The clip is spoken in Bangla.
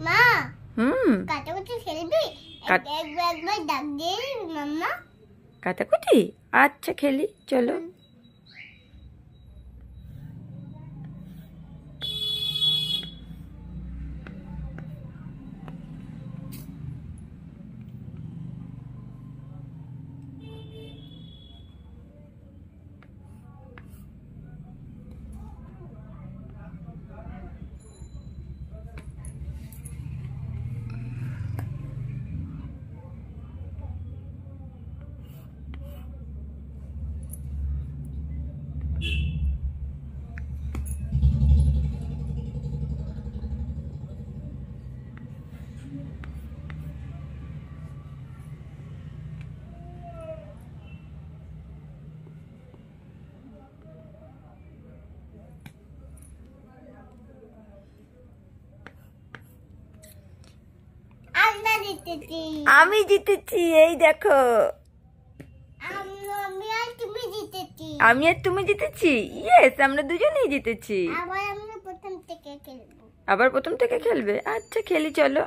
মা হুম কাটাকুটি খেলবি? একবার ডাক দিয়ে মাম্মা। কাটাকুটি আচ্ছা খেলি চলো। আমি জিতেছি এই দেখো। আমি আর তুমি জিতেছি। আমি আর তুমি জিতেছি। ইয়েস আমরা দুজনেই জিতেছি। আবার আমরা প্রথম থেকে খেলবো। আবার প্রথম থেকে খেলবে আচ্ছা খেলি চলো।